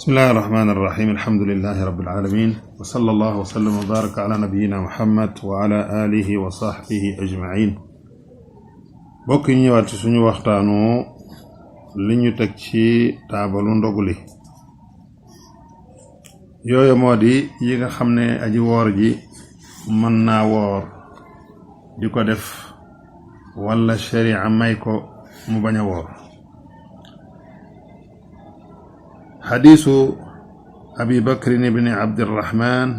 بسم الله الرحمن الرحيم الحمد لله رب العالمين وصلى الله وسلم وبارك على نبينا محمد وعلى آله وصحبه أجمعين بوكي ñëwaat ci suñu waxtaanu li ñu teg ci taabalu ndogu li yooyu moo di yi nga xam ne aji woor ji mën naa woor di ko def wala sharia may ko mu bañ a woor حديث أبي بكر بن عبد الرحمن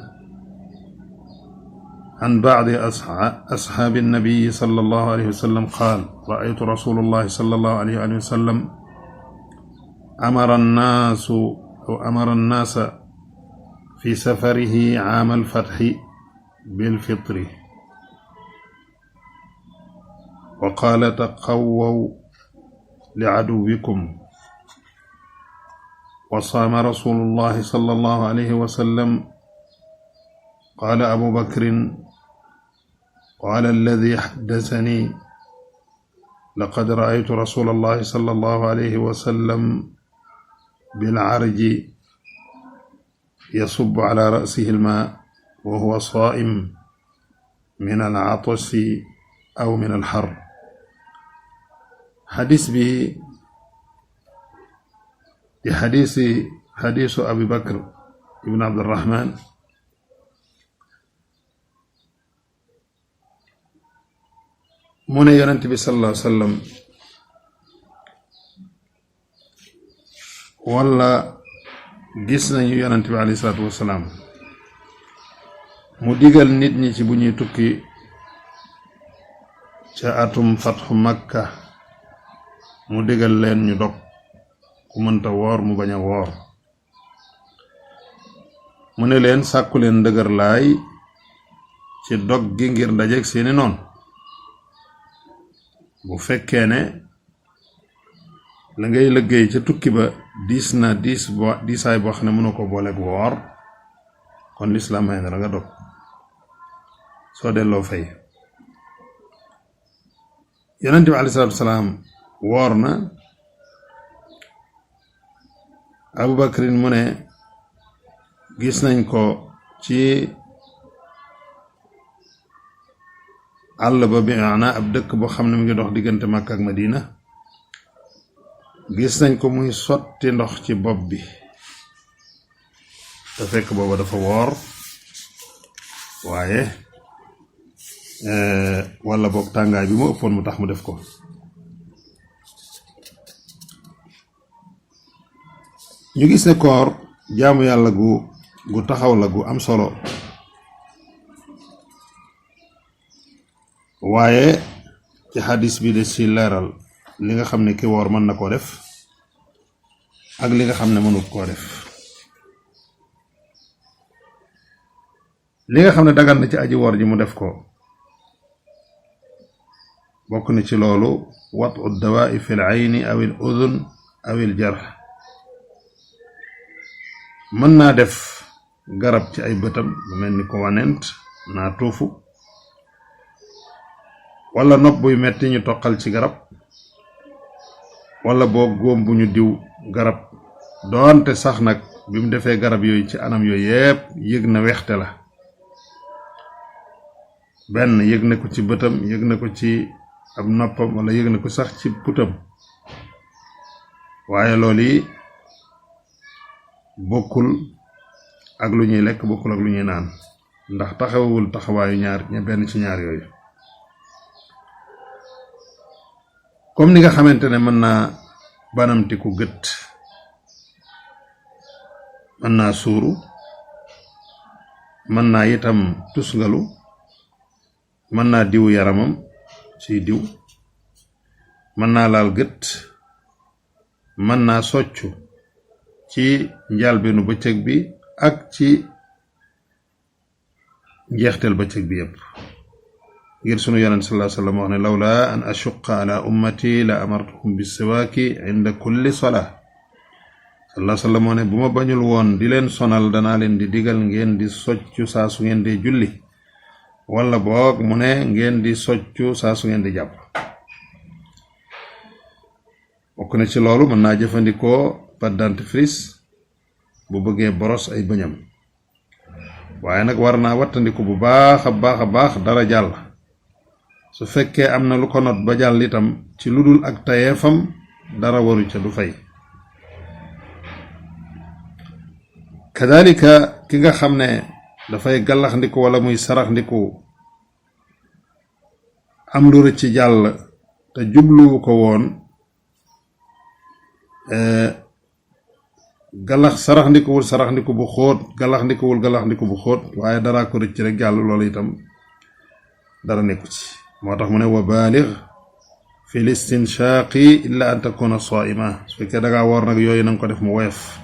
عن بعض أصحاب النبي صلى الله عليه وسلم قال رأيت رسول الله صلى الله عليه وسلم أمر الناس في سفره عام الفتح بالفطر وقال تقووا لعدوكم وصام رسول الله صلى الله عليه وسلم قال أبو بكر قال الذي حدثني لقد رأيت رسول الله صلى الله عليه وسلم بالعرج يصب على رأسه الماء وهو صائم من العطش أو من الحر حديث به حديث أبي بكر ابن عبد الرحمن من ينتبه صلى الله عليه وسلم ولا جسنا ينتبه عليه الصلاة والسلام مديقل ندني تبني تكي جاءتم فتح مكة مديقل لين يدق ku mënta woor mu bañ a woor mu ne leen sàkku leen dëgër laay ci dog gi ngir dajeeg seeni noon bu fekkee ne la ngay liggéey ca tukki ba diisaay boo xam ne mënu ko booleeg woor kon lislaam may na la nga dog soo delloo fay yonent bi alayhi salaatu wasalaam woor na Abu Bakrin mu ne gis nañ ko ci àll ba bi maanaa ab dëkk boo xam ne mu ngi dox diggante Makka ak Madina gis nañ ko muy sotti ndox ci bopp bi te fekk booba dafa woor waaye wala boog tàngaay bi mu ëppoon mu tax mu def ko ñu gis ne koor jaamu yàlla gu taxaw la gu am solo waaye ci xadis bi de ci leeral li nga xam ne ki woor mën na koo def ak li nga xam ne mënut koo def li nga xam ne dagan na ci aji woor ji mu def ko bokk na ci loolu watu dawaa'i fi l ayni aw il udun aw il jarh mën naa def garab ci ay bëtam lu mel ni ko wanent naa tuufu wala nopp buy metti ñu toqal ci garab wala boo góom bu ñu diw garab doonte sax nag bi mu defee garab yooyu ci anam yooyu yépp yëg na wexte la benn yëg na ko ci bëtam yëg na ko ci ab noppam wala yëg na ko sax ci putam waaye loolu yi bokkul ak lu ñuy lekk bokkul ak lu ñuy naan ndax taxawul taxawaayu benn ci ñaar yooyu comme ni nga xamante ne mën naa banamtiku gët mën naa suuru mën naa itam tusngalu mën naa diw yaramam ci diw mën naa laal gët mën naa soccu ci njaalbeenu bëccëg bi ak ci njeexteel bëccëg bi yépp ngir sunu yonent sallallahu alayhi wa sallam wax ne lawla an ashuqqa ala ummati la amartuhum bis-siwaaki inda kulli salaa sallallahu alayhi wa sallam ne bu ma bañul woon di leen sonal danaa leen di digal ngeen di soccu saa su ngeen di julli wala boog mu ne ngeen di soccu saa su ngeen di jàpp bokk na ci loolu mën naa jëfandikoo pâte dentifrice bu bëggee boros ay bëñam waaye nag war naa wattandiku bu baax a baax dara jàll su fekkee am na lu ko not ba jàll itam ci lu dul ak tayeefam dara waru ca du fay kadalika ki nga xam ne dafay gàllax ndiku wala muy sarax ndiku am lu rëcc jàll te jubluwu ko woon sarax ndiku bu xóot gàllax ndiku bu xóot waaye daraa ko rëcc rek jàll loolu itam dara nekku ci moo tax mu ne wa baalig fi listinshaqi illa an takuna saima su fekkee dangaa woor nag yooyu nanga ko def mu woyof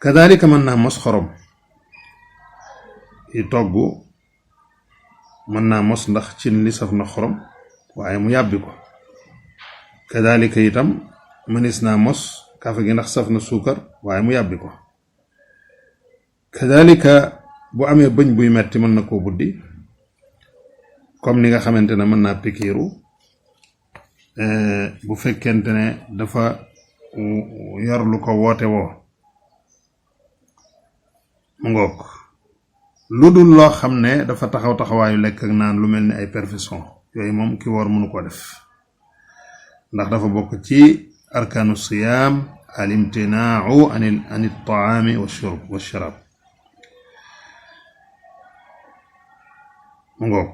kadalika mën naa mos xorom yi togg mën naa mos ndax cin li saf na xorom waaye mu yàbbi ko kadalika itam mënis naa mos kafe gi ndax saf na suukar waaye mu yàbbi ko kadalika bu amee bëñ buy metti mën na koo buddi comme ni nga xamante ne mën naa pikiiru bu fekkente ne dafa yor lu ko woote woo mu ngoog lu dul loo xam ne dafa taxawaayu lekk ak naan lu mel ni ay perfection yooyu moom ki woor mënu ko def ndax dafa bokk ci arkanu siyaam al imtinaau an taami wa sharab mu ngoog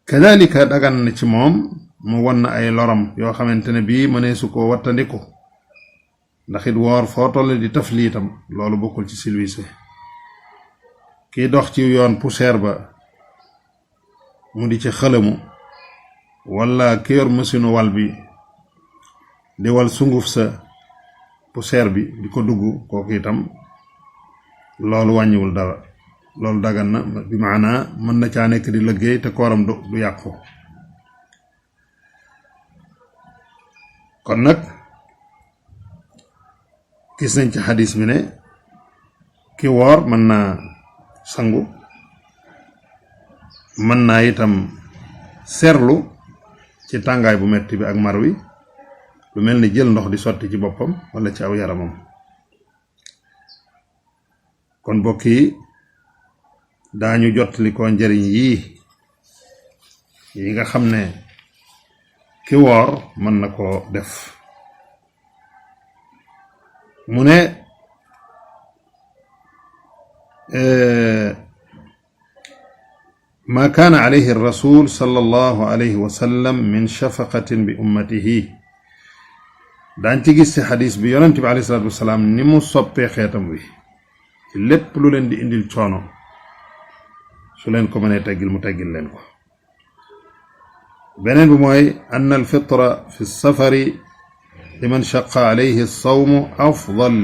kadalika dagan na ci moom mu won na ay loram yoo xamante ne bii mëneesu koo wattandiku ndax it woor foo toll di tafliitam loolu bokkul ci silwise kii dox ci yoon poussière ba mu di ci xëlamu wala ki yor machine wal bi di wal sunguf sa poussière bi di ko dugg kooku itam loolu wàññiwul dara loolu dagan na bi maanaa mën na caa nekk di liggéey te kooram du yàqu kon nag gis nañ ci xadis bi ne ki woor mën naa sangu mën naa itam seerlu ci tàngaay bu metti bi ak mar wi lu mel ni jël ndox di sotti ci boppam wala ci aw yaramam kon bokk yi daañu jottali ko njëriñ yi nga xam ne ki woor mën na koo def mu ne ما كان عليه الرسول صلى الله عليه وسلم من شفقة بأمته دانتي جيس حديث بي يونس عليه الصلاة والسلام نمو صبي خيتم بي lépp lu leen di indil coono su leen ko mënee teggil mu teggil leen ko beneen bi mooy أن الفطر في السفر لمن شق عليه الصوم أفضل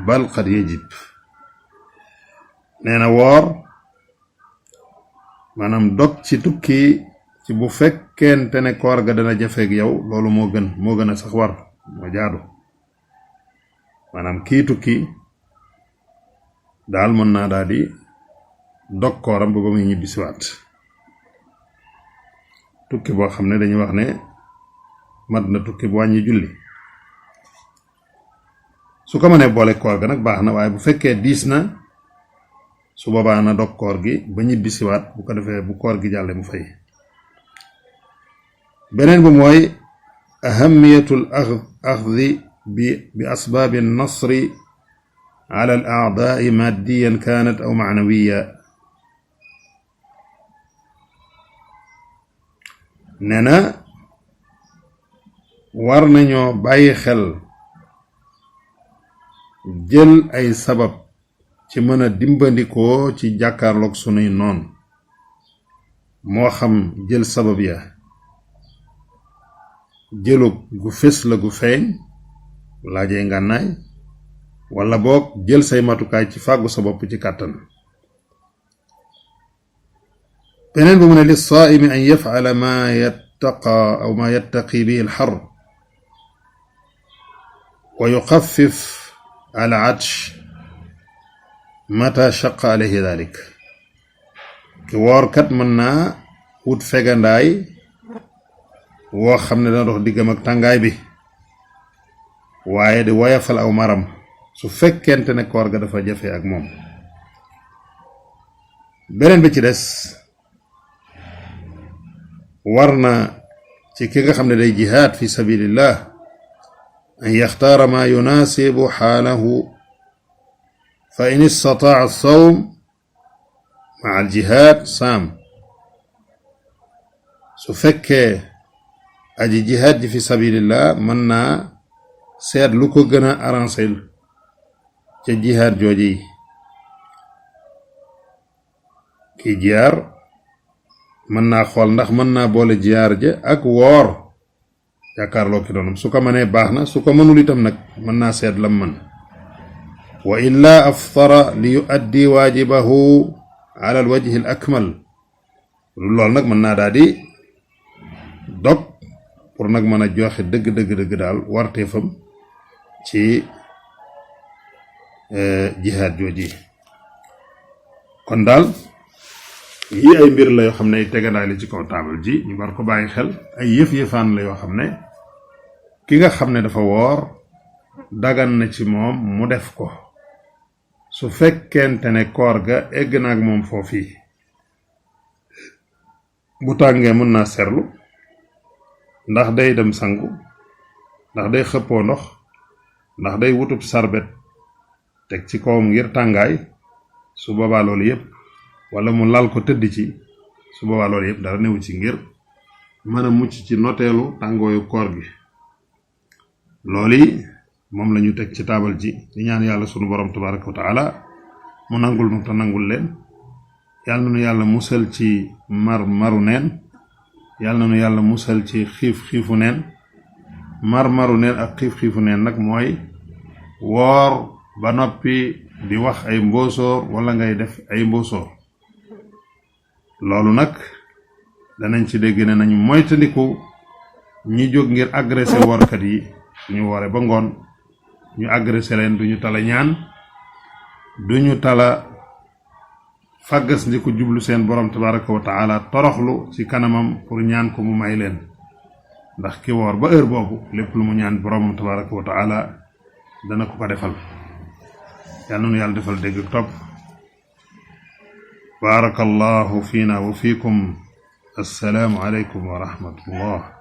بل قد يجب nee na woor maanaam dog ci tukki ci bu fekkente ne koor ga dana jafeeg yow loolu moo gën a sax war moo jaadu maanaam kii tukki daal mën naa daal di dog kooram ba muy ñibbi siwaat tukki boo xam ne dañuy wax ne mat na tukki bu wàññi julli su ko mënee boole koor ga nag baax na waaye bu fekkee diis na su boobaa na dog koor gi ba ñibbi siwaat bu ko defee bu koor gi jàlle mu fay beneen bi mooy ahamiyatul axdi bi asbaabi nasri ala al a'daai maddiyan kaanat aw maanawiya nee na war nañoo bàyyi xel jël ay sabab ci mën a dimbandikoo ci jàkkaarloog sunuy noon moo xam jël sabab ya jëlug gu fés la gu feeñ laajee ngànnaay wala boog jël say matukaay ci fàggu sa bopp ci kàttan beneen bi mu ne lissaa'imi an yaf'ala ma yattaqa aw ma yattaqi bihi alxar wa yuxaffif al atsh mata shaqa alayhi dalik ki woorkat mën naa wut fegandaay woo xam ne dana dox diggam ak tàngaay bi waaye di woyafal aw maram su fekkente ne koor ga dafa jafe ak moom. beneen bi ci des war na ci ki nga xam ne day jihaad fi sabilillah an yaxtaara ma yunaasibu xaalahu fa in istataa sawm maa aljihaad saam. su fekkee aji jihaad ji fi sabilillah mën naa seet lu ko gën a arrangé ca jihaad jooji ki jiyaar mën naa xool ndax mën naa boole jiyaar ja ak woor jàkkaarloo ki doonam su ko mënee baax na su ko mënul itam nag mën naa seet lam mën. wa illa aftara li yuaddi waajibahu ala alwajhi al akmal. loolu nag mën naa daal di dog pour nag mën a joxe dëgg daal warteefam ci jihaad jooji. kon daal yii ay mbir la yoo xam ne ay tegandaay la ci kaw taabal ji ñu war ko bàyyi xel. ay yëf-yëfaan la yoo xam ne ki nga xam ne dafa woor dagan na ci moom mu def ko su fekkente ne koor ga egg na ak moom foofii. bu tàngee mën naa serlu, ndax day dem sangu, ndax day xëppoo ndox, ndax day wutub sarbet teg ci kawam ngir tàngaay. su boobaa loolu yépp wala mu lal ko tëdd ci, su boobaa loolu yépp dara newu ci ngir mën a mucc ci noteelu tàngooyu koor gi. loolu yi moom la ñu teg ci taabal ji di ñaan yàlla sunu borom tabaraka wa taala mu nangul nu te nangul leen. yàlla na nu yàlla musal ci maru neen, yàlla na nu yàlla musal ci xiifu neen. maru neen ak xiifu neen nag mooy woor ba noppi di wax ay mbóosóor wala ngay def ay mbóosóor. loolu nag danañ ci dégg ne nañu moytandiku ñi jóg ngir agressé workat yi. ñu woore ba ngoon ñu agressé leen, duñu tala ñaan, duñu tala fàggas ndi ko jublu seen borom tabaraka wa taala toroxlu ci kanamam pour ñaan ko mu may leen. ndax ki woor ba heure boobu lépp lu mu ñaan boromam tabaraka wa taala dana ko defal. yàlla na yàlla defal dégg topp. barakallahu fiina wa fiikum. assalaamu aleykum wa rahmatullah.